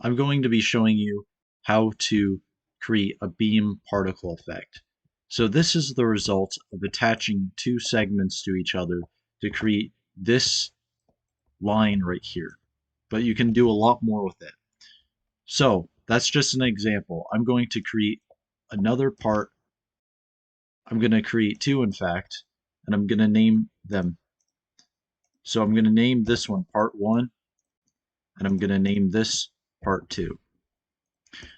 I'm going to be showing you how to create a beam particle effect. So this is the result of attaching two segments to each other to create this line right here. But you can do a lot more with it. So that's just an example. I'm going to create another part. I'm going to create two, in fact, and I'm going to name them. So I'm going to name this one part 1, and I'm going to name this part 2.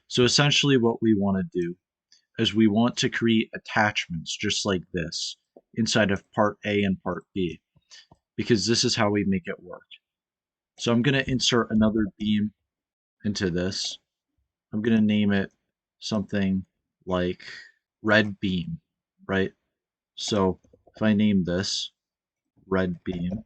So essentially what we want to do is we want to create attachments just like this inside of part A and part B, because this is how we make it work. So I'm going to insert another beam into this. I'm going to name it something like red beam, right? So if I name this red beam,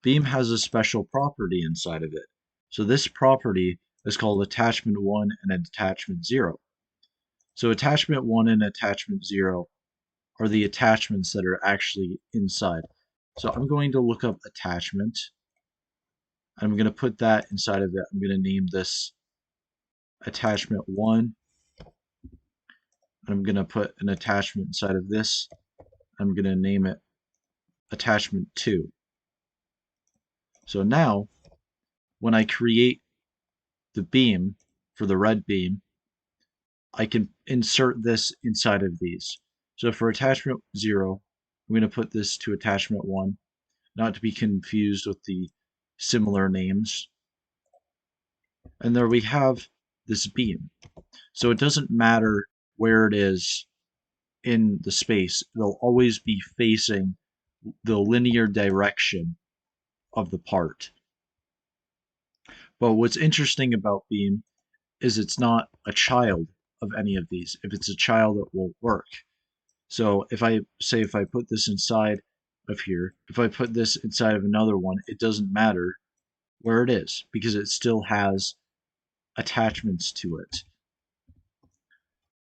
beam has a special property inside of it. So this property is called attachment 1 and attachment 0. So attachment 1 and attachment 0 are the attachments that are actually inside. So I'm going to look up attachment. I'm going to put that inside of it. I'm going to name this attachment 1. I'm going to put an attachment inside of this. I'm going to name it attachment 2. So now, when I create the beam for the red beam, I can insert this inside of these. So for attachment 0, I'm going to put this to attachment 1, not to be confused with the similar names. And there we have this beam. So it doesn't matter where it is in the space, it'll always be facing the linear direction of the part. But what's interesting about beam is it's not a child of any of these. If it's a child, it won't work. So if I put this inside of here, if I put this inside of another one, it doesn't matter where it is because it still has attachments to it.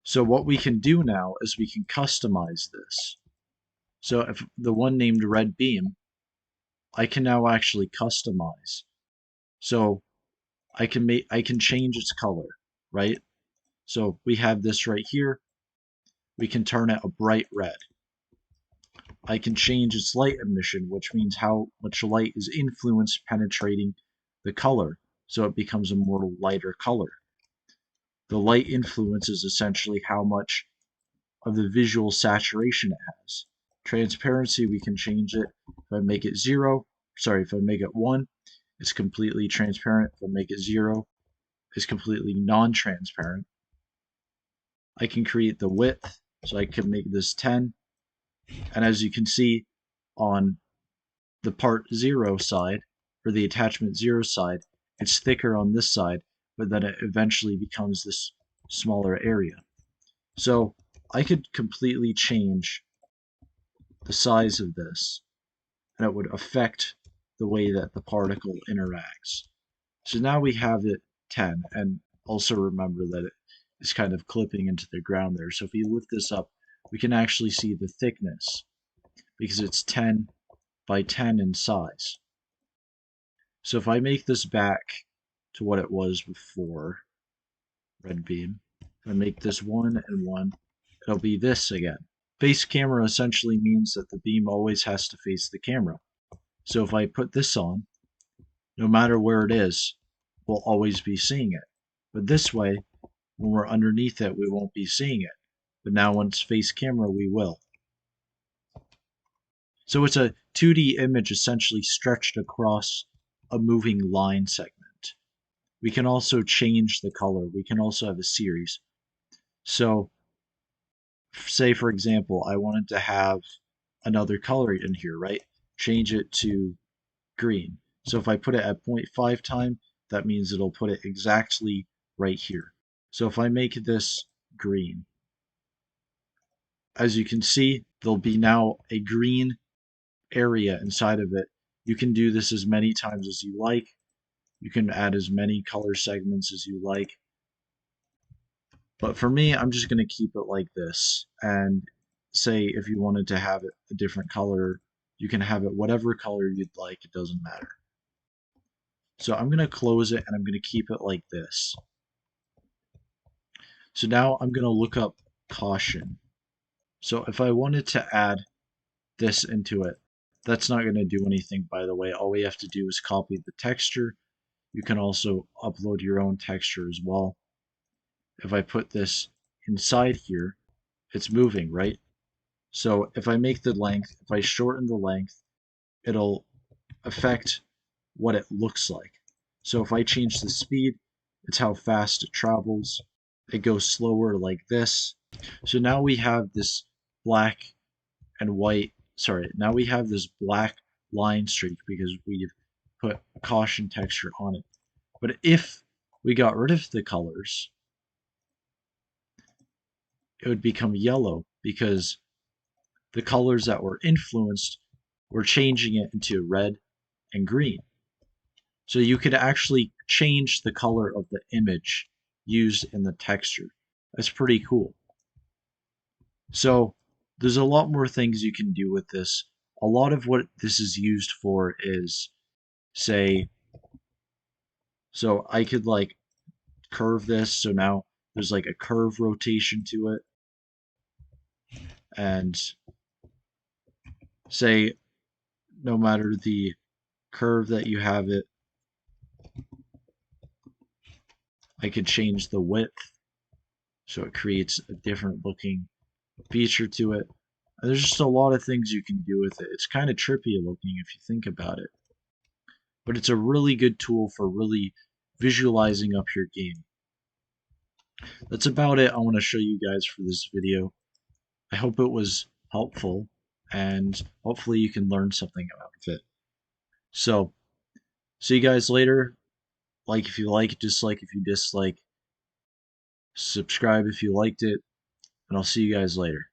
So what we can do now is we can customize this. So if the one named red beam, I can now actually customize. So I can change its color, right? So we have this right here. We can turn it a bright red. I can change its light emission, which means how much light is influenced penetrating the color, so it becomes a more lighter color. The light influence is essentially how much of the visual saturation it has. Transparency, we can change it. If I make it 0, if I make it 1, it's completely transparent. If I make it 0, it's completely non-transparent. I can create the width, so I can make this 10. And as you can see on the part 0 side, or the attachment 0 side, it's thicker on this side, but then it eventually becomes this smaller area. So I could completely change the size of this, and it would affect the way that the particle interacts. So now we have it 10, and also remember that it is kind of clipping into the ground there. So if we lift this up, we can actually see the thickness because it's 10 by 10 in size. So if I make this back to what it was before, red beam, if I make this 1 and 1, it'll be this again. Face camera essentially means that the beam always has to face the camera. So if I put this on, no matter where it is, we'll always be seeing it. But this way, when we're underneath it, we won't be seeing it. But now when it's face camera, we will. So it's a 2D image essentially stretched across a moving line segment. We can also change the color. We can also have a series. So say for example, I wanted to have another color in here, right? Change it to green. So if I put it at 0.5 time, that means it'll put it exactly right here. So if I make this green, as you can see, there'll be now a green area inside of it. You can do this as many times as you like. You can add as many color segments as you like. But for me, I'm just going to keep it like this. And say if you wanted to have it a different color, you can have it whatever color you'd like. It doesn't matter. So I'm going to close it and I'm going to keep it like this. So now I'm going to look up caution. So if I wanted to add this into it, that's not going to do anything, by the way. All we have to do is copy the texture. You can also upload your own texture as well. If I put this inside here, it's moving, right? So if I make the length, if I shorten the length, it'll affect what it looks like. So if I change the speed, it's how fast it travels. It goes slower like this. So now we have this black and white, sorry, now we have this black line streak because we've put caution texture on it. But if we got rid of the colors, it would become yellow because the colors that were influenced were changing it into red and green. So you could actually change the color of the image used in the texture. That's pretty cool. So there's a lot more things you can do with this. A lot of what this is used for is, say, so I could like curve this, so now there's like a curve rotation to it. And say, no matter the curve that you have it, I could change the width so it creates a different looking feature to it. There's just a lot of things you can do with it. It's kind of trippy looking if you think about it. But it's a really good tool for really visualizing up your game. That's about it I want to show you guys for this video. I hope it was helpful and hopefully you can learn something out of it. So, see you guys later. Like if you like, dislike if you dislike, subscribe if you liked it, and I'll see you guys later.